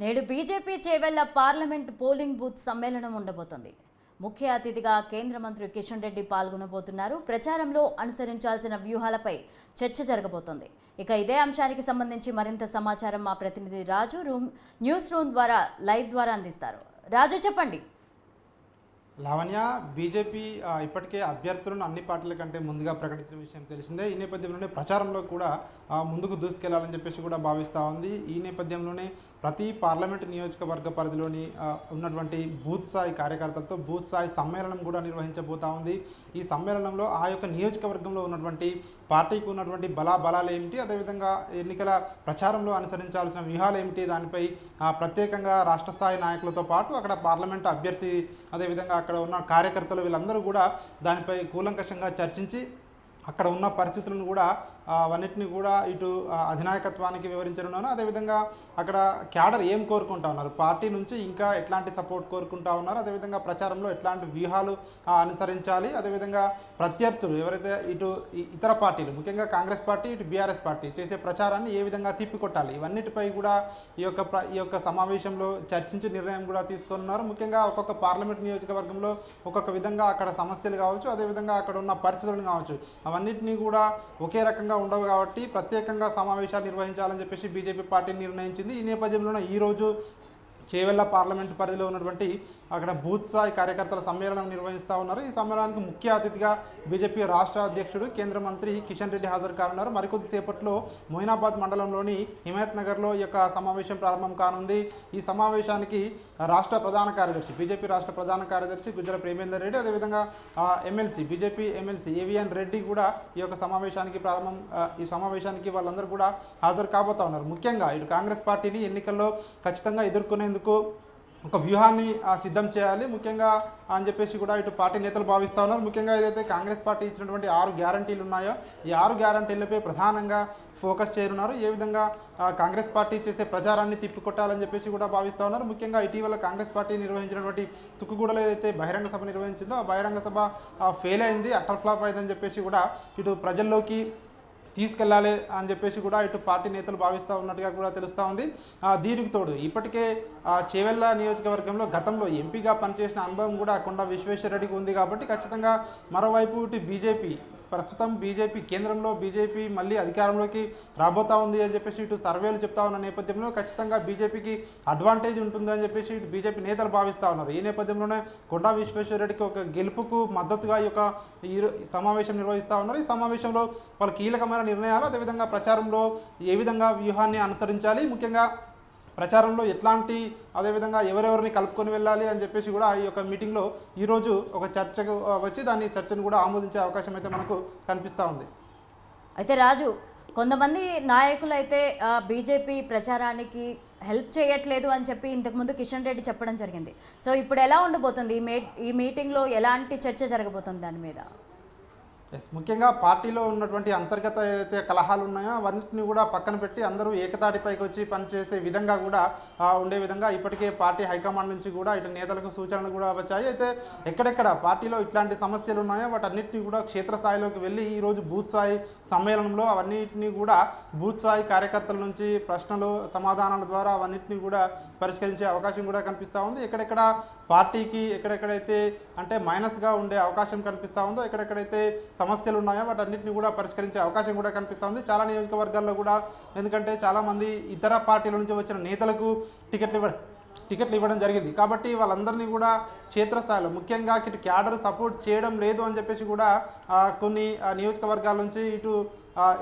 నేడు BJP Chevella parliament polling booth సమ్మేళనం ఉండబోతోంది. ముఖ్య అతిథిగా కేంద్ర మంత్రి కిషన్ రెడ్డి పాల్గొనబోతున్నారు. ప్రచారంలో అనుసరించాల్సిన వ్యూహాలపై చర్చ జరగబోతోంది. ఇక ఇదే అంశానికి సంబంధించి మరింత సమాచారం మా ప్రతినిధి రాజు న్యూస్ రూమ్ ద్వారా లైవ్ ద్వారా అందిస్తారు. రాజు, చెప్పండి. లావణ్య, బీజేపీ ఇప్పటికే అభ్యర్థులను అన్ని పార్టీల కంటే ముందుగా ప్రకటించిన విషయం తెలిసిందే. ఈ నేపథ్యంలోనే ప్రచారంలో కూడా ముందుకు దూసుకెళ్లాలని చెప్పేసి కూడా భావిస్తూ ఉంది. ఈ నేపథ్యంలోనే ప్రతి పార్లమెంటు నియోజకవర్గ పరిధిలోని ఉన్నటువంటి బూత్ స్థాయి కార్యకర్తలతో బూత్ స్థాయి సమ్మేళనం కూడా నిర్వహించబోతా ఉంది. ఈ సమ్మేళనంలో ఆ యొక్క నియోజకవర్గంలో ఉన్నటువంటి పార్టీకి ఉన్నటువంటి బలాలు ఏమిటి, అదేవిధంగా ఎన్నికల ప్రచారంలో అనుసరించాల్సిన వ్యూహాలు ఏమిటి, దానిపై ప్రత్యేకంగా రాష్ట్ర స్థాయి నాయకులతో పాటు అక్కడ పార్లమెంటు అభ్యర్థి, అదేవిధంగా అక్కడ ఉన్న కార్యకర్తలు వీళ్ళందరూ కూడా దానిపై కూలంకషంగా చర్చించి అక్కడ ఉన్న పరిస్థితులను కూడా అవన్నిటిని కూడా ఇటు అధినాయకత్వానికి వివరించనున్నాను. అదేవిధంగా అక్కడ క్యాడర్ ఏం కోరుకుంటా ఉన్నారు, పార్టీ నుంచి ఇంకా ఎట్లాంటి సపోర్ట్ కోరుకుంటా ఉన్నారు, అదేవిధంగా ప్రచారంలో ఎట్లాంటి వ్యూహాలు అనుసరించాలి, అదేవిధంగా ప్రత్యర్థులు ఎవరైతే ఇటు ఇతర పార్టీలు ముఖ్యంగా కాంగ్రెస్ పార్టీ ఇటు బీఆర్ఎస్ పార్టీ చేసే ప్రచారాన్ని ఏ విధంగా తిప్పికొట్టాలి, ఇవన్నిటిపై కూడా ఈ యొక్క సమావేశంలో చర్చించి నిర్ణయం కూడా తీసుకున్నారు. ముఖ్యంగా ఒక్కొక్క పార్లమెంట్ నియోజకవర్గంలో ఒక్కొక్క విధంగా అక్కడ సమస్యలు కావచ్చు, అదేవిధంగా అక్కడ ఉన్న పరిస్థితులను కావచ్చు, అవన్నిటినీ కూడా ఒకే రకంగా ఉండవు కాబట్టి ప్రత్యేకంగా సమావేశాలు నిర్వహించాలని చెప్పేసి బీజేపీ పార్టీ నిర్ణయించింది. ఈ నేపథ్యంలోనే ఈరోజు చేవెళ్ల పార్లమెంటు పరిధిలో ఉన్నటువంటి అక్కడ బూత్ స్థాయి కార్యకర్తల సమ్మేళనం నిర్వహిస్తూ ఉన్నారు. ఈ సమ్మేళనానికి ముఖ్య అతిథిగా బీజేపీ రాష్ట్ర అధ్యక్షుడు కేంద్ర మంత్రి కిషన్ రెడ్డి హాజరు కానున్నారు. మరికొద్దిసేపట్లో మొయినాబాద్ మండలంలోని హిమాయత్ నగర్లో ఈ యొక్క సమావేశం ప్రారంభం కానుంది. ఈ సమావేశానికి రాష్ట్ర ప్రధాన కార్యదర్శి బీజేపీ రాష్ట్ర ప్రధాన కార్యదర్శి గుజ్జల ప్రేమేందర్ రెడ్డి, అదేవిధంగా బీజేపీ ఎమ్మెల్సీ ఏవిఎన్ రెడ్డి కూడా ఈ యొక్క సమావేశానికి వాళ్ళందరూ కూడా హాజరు కాబోతా ఉన్నారు. ముఖ్యంగా ఇటు కాంగ్రెస్ పార్టీని ఎన్నికల్లో ఖచ్చితంగా ఎదుర్కొనేందుకు ఒక వ్యూహాన్ని సిద్ధం చేయాలి ముఖ్యంగా అని చెప్పేసి కూడా ఇటు పార్టీ నేతలు భావిస్తూ ఉన్నారు. ముఖ్యంగా ఏదైతే కాంగ్రెస్ పార్టీ ఇచ్చినటువంటి 6 గ్యారంటీలు ఉన్నాయో ఈ 6 గ్యారంటీలపై ప్రధానంగా ఫోకస్ చేయనున్నారు. ఏ విధంగా కాంగ్రెస్ పార్టీ చేసే ప్రచారాన్ని తిప్పికొట్టాలని చెప్పేసి కూడా భావిస్తూ ఉన్నారు. ముఖ్యంగా ఇటీవల కాంగ్రెస్ పార్టీ నిర్వహించినటువంటి తుక్కుగూడలో ఏదైతే బహిరంగ సభ నిర్వహించిందో ఆ బహిరంగ సభ ఫెయిల్ అయింది, అటర్ ఫ్లాప్ అయిందని చెప్పేసి కూడా ఇటు ప్రజల్లోకి తీసుకెళ్లాలి అని చెప్పేసి కూడా ఇటు పార్టీ నేతలు భావిస్తూ ఉన్నట్టుగా కూడా తెలుస్తూ ఉంది. దీనికి తోడు ఇప్పటికే చేవెళ్ల నియోజకవర్గంలో గతంలో ఎంపీగా పనిచేసిన అనుభవం కూడా కొండ విశ్వేశ్వరరెడ్డికి ఉంది కాబట్టి ఖచ్చితంగా మరోవైపు ఇటు ప్రస్తుతం బీజేపీ కేంద్రంలో బీజేపీ మళ్ళీ అధికారంలోకి రాబోతా ఉంది అని చెప్పేసి ఇటు సర్వేలు చెప్తా ఉన్న నేపథ్యంలో ఖచ్చితంగా బీజేపీకి అడ్వాంటేజ్ ఉంటుందని చెప్పేసి ఇటు బీజేపీ నేతలు భావిస్తూ ఉన్నారు. ఈ నేపథ్యంలోనే కొండా విశ్వేశ్వరరెడ్డికి ఒక గెలుపుకు మద్దతుగా ఈ సమావేశం నిర్వహిస్తూ ఉన్నారు. ఈ సమావేశంలో వాళ్ళు కీలకమైన నిర్ణయాలు, అదేవిధంగా ప్రచారంలో ఏ విధంగా వ్యూహాన్ని అనుసరించాలి, ముఖ్యంగా ప్రచారంలో ఎట్లాంటి, అదేవిధంగా ఎవరెవరిని కలుపుకొని వెళ్ళాలి అని చెప్పేసి కూడా ఈ యొక్క మీటింగ్లో ఈరోజు ఒక చర్చకు వచ్చి చర్చను కూడా ఆమోదించే అవకాశం అయితే మనకు కనిపిస్తూ ఉంది. అయితే రాజు, కొంతమంది నాయకులు అయితే బీజేపీ ప్రచారానికి హెల్ప్ చేయట్లేదు అని చెప్పి ఇంతకుముందు కిషన్ రెడ్డి చెప్పడం జరిగింది. సో ఇప్పుడు ఎలా ఉండబోతుంది ఈ మీటింగ్లో, ఎలాంటి చర్చ జరగబోతుంది దాని మీద? ముఖ్యంగా పార్టీలో ఉన్నటువంటి అంతర్గత ఏదైతే కలహాలు ఉన్నాయో అవన్నింటినీ కూడా పక్కన పెట్టి అందరూ ఏకతాటిపైకి వచ్చి పనిచేసే విధంగా కూడా ఉండే విధంగా ఇప్పటికే పార్టీ హైకమాండ్ నుంచి కూడా ఇటు నేతలకు సూచనలు కూడా వచ్చాయి. అయితే ఎక్కడెక్కడ పార్టీలో ఇట్లాంటి సమస్యలు ఉన్నాయో వాటన్నిటిని కూడా క్షేత్రస్థాయిలోకి వెళ్ళి ఈరోజు బూత్ స్థాయి సమ్మేళనంలో అవన్నిటినీ కూడా బూత్ స్థాయి కార్యకర్తల నుంచి ప్రశ్నలు సమాధానాల ద్వారా అవన్నిటినీ కూడా పరిష్కరించే అవకాశం కూడా కనిపిస్తూ ఉంది. ఎక్కడెక్కడ పార్టీకి ఎక్కడెక్కడైతే అంటే మైనస్గా ఉండే అవకాశం కనిపిస్తూ ఉందో, ఎక్కడెక్కడైతే సమస్యలు ఉన్నాయో వాటన్నిటిని కూడా పరిష్కరించే అవకాశం కూడా కనిపిస్తూ ఉంది. చాలా నియోజకవర్గాల్లో కూడా, ఎందుకంటే చాలామంది ఇతర పార్టీల నుంచి వచ్చిన నేతలకు టికెట్లు ఇవ్వడం జరిగింది కాబట్టి వాళ్ళందరినీ కూడా క్షేత్రస్థాయిలో ముఖ్యంగా ఇటు క్యాడర్ సపోర్ట్ చేయడం లేదు అని చెప్పేసి కూడా కొన్ని నియోజకవర్గాల నుంచి ఇటు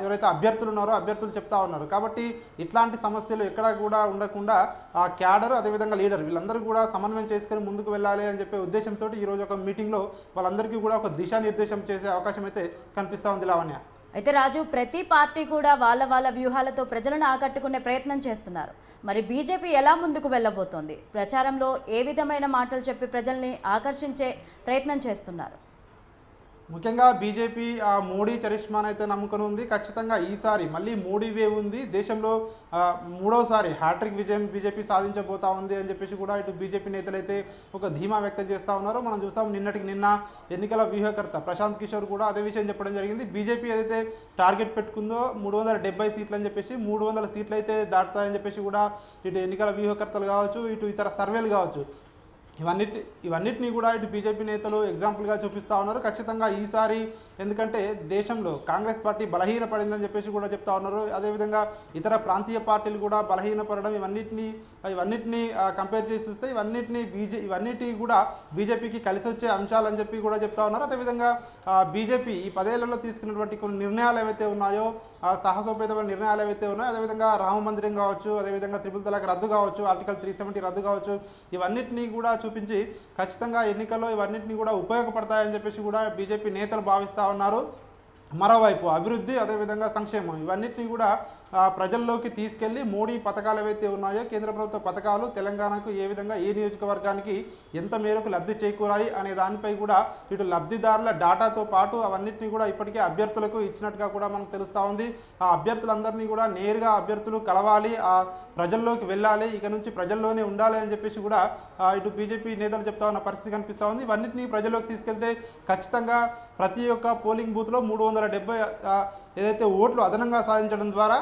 ఎవరైతే అభ్యర్థులు ఉన్నారో అభ్యర్థులు చెప్తా ఉన్నారు. కాబట్టి ఇట్లాంటి సమస్యలు ఎక్కడా కూడా ఉండకుండా క్యాడర్, అదేవిధంగా లీడర్ వీళ్ళందరూ కూడా సమన్వయం చేసుకొని ముందుకు వెళ్ళాలి అని చెప్పే ఉద్దేశంతో ఈరోజు ఒక మీటింగ్లో వాళ్ళందరికీ కూడా ఒక దిశానిర్దేశం చేసే అవకాశం అయితే కనిపిస్తూ ఉంది. లావణ్య, అయితే రాజు, ప్రతి పార్టీ కూడా వాళ్ళ వ్యూహాలతో ప్రజలను ఆకట్టుకునే ప్రయత్నం చేస్తున్నారు. మరి బీజేపీ ఎలా ముందుకు వెళ్ళబోతోంది? ప్రచారంలో ఏ విధమైన మాటలు చెప్పి ప్రజల్ని ఆకర్షించే ప్రయత్నం చేస్తున్నారు? ముఖ్యంగా బీజేపీ మోడీ చరిష్మాను అయితే నమ్ముకొని ఉంది. ఖచ్చితంగా ఈసారి మళ్ళీ మోడీ వేవ్ ఉంది. దేశంలో మూడోసారి హ్యాట్రిక్ విజయం బీజేపీ సాధించబోతా ఉంది అని చెప్పేసి కూడా ఇటు బీజేపీ నేతలు అయితే ఒక ధీమా వ్యక్తం చేస్తూ ఉన్నారు. మనం చూసాం నిన్నటికి నిన్న ఎన్నికల వ్యూహకర్త ప్రశాంత్ కిషోర్ కూడా అదే విషయం చెప్పడం జరిగింది. బీజేపీ ఏదైతే టార్గెట్ పెట్టుకుందో 370 సీట్లు అని చెప్పేసి 300 సీట్లు అయితే దాటుతాయని చెప్పేసి కూడా ఇటు ఎన్నికల వ్యూహకర్తలు కావచ్చు, ఇటు ఇతర సర్వేలు కావచ్చు, ఇవన్నిటినీ కూడా ఇటు బీజేపీ నేతలు ఎగ్జాంపుల్గా చూపిస్తూ ఉన్నారు. ఖచ్చితంగా ఈసారి ఎందుకంటే దేశంలో కాంగ్రెస్ పార్టీ బలహీనపడిందని చెప్పేసి కూడా చెప్తా ఉన్నారు. అదేవిధంగా ఇతర ప్రాంతీయ పార్టీలు కూడా బలహీనపడడం ఇవన్నిటినీ కంపేర్ చేసి చూస్తే ఇవన్నిటి కూడా బీజేపీకి కలిసి వచ్చే అంశాలని చెప్పి కూడా చెప్తా ఉన్నారు. అదేవిధంగా బీజేపీ ఈ 10 ఏళ్లలో తీసుకున్నటువంటి కొన్ని నిర్ణయాలు ఏవైతే ఉన్నాయో, సాహసోపేతమైన నిర్ణయాలు ఏవైతే ఉన్నాయో, అదేవిధంగా రామ మందిరం కావచ్చు, అదేవిధంగా త్రిపుల్ తలాక్ రద్దు కావచ్చు, ఆర్టికల్ 370 రద్దు కావచ్చు, ఇవన్నిటినీ కూడా చూపించి ఖచ్చితంగా ఎన్నికల్లో ఇవన్నిటిని కూడా ఉపయోగపడతాయని చెప్పేసి కూడా బీజేపీ నేతలు భావిస్తూ ఉన్నారు. మరోవైపు అభివృద్ధి, అదేవిధంగా సంక్షేమం ఇవన్నిటిని కూడా ప్రజల్లోకి తీసుకెళ్లి మోడీ పథకాలు ఏవైతే ఉన్నాయో, కేంద్ర ప్రభుత్వ పథకాలు తెలంగాణకు ఏ విధంగా ఏ నియోజకవర్గానికి ఎంత మేరకు లబ్ధి చేకూరాయి అనే దానిపై కూడా ఇటు లబ్ధిదారుల డాటాతో పాటు అవన్నిటిని కూడా ఇప్పటికే అభ్యర్థులకు ఇచ్చినట్టుగా కూడా మనకు తెలుస్తూ ఉంది. ఆ అభ్యర్థులందరినీ కూడా నేరుగా అభ్యర్థులు కలవాలి, ఆ ప్రజల్లోకి వెళ్ళాలి, ఇక నుంచి ప్రజల్లోనే ఉండాలి అని చెప్పేసి కూడా ఇటు బీజేపీ నేతలు చెప్తా ఉన్న పరిస్థితి కనిపిస్తూ ఉంది. ఇవన్నిటిని ప్రజల్లోకి తీసుకెళ్తే ఖచ్చితంగా ప్రతి ఒక్క పోలింగ్ బూత్లో 370 ఏదైతే ఓట్లు అదనంగా సాధించడం ద్వారా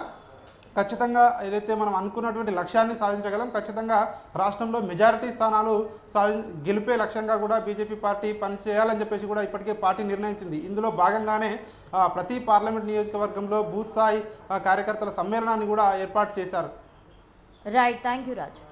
ఖచ్చితంగా ఏదైతే మనం అనుకున్నటువంటి లక్ష్యాన్ని సాధించగలం. ఖచ్చితంగా రాష్ట్రంలో మెజారిటీ స్థానాలు గెలిపే లక్ష్యంగా కూడా బీజేపీ పార్టీ పనిచేయాలని చెప్పేసి కూడా ఇప్పటికే పార్టీ నిర్ణయించింది. ఇందులో భాగంగానే ప్రతి పార్లమెంట్ నియోజకవర్గంలో బూత్ స్థాయి కార్యకర్తల సమ్మేళనాన్ని కూడా ఏర్పాటు చేశారు. Right, thank you Raju.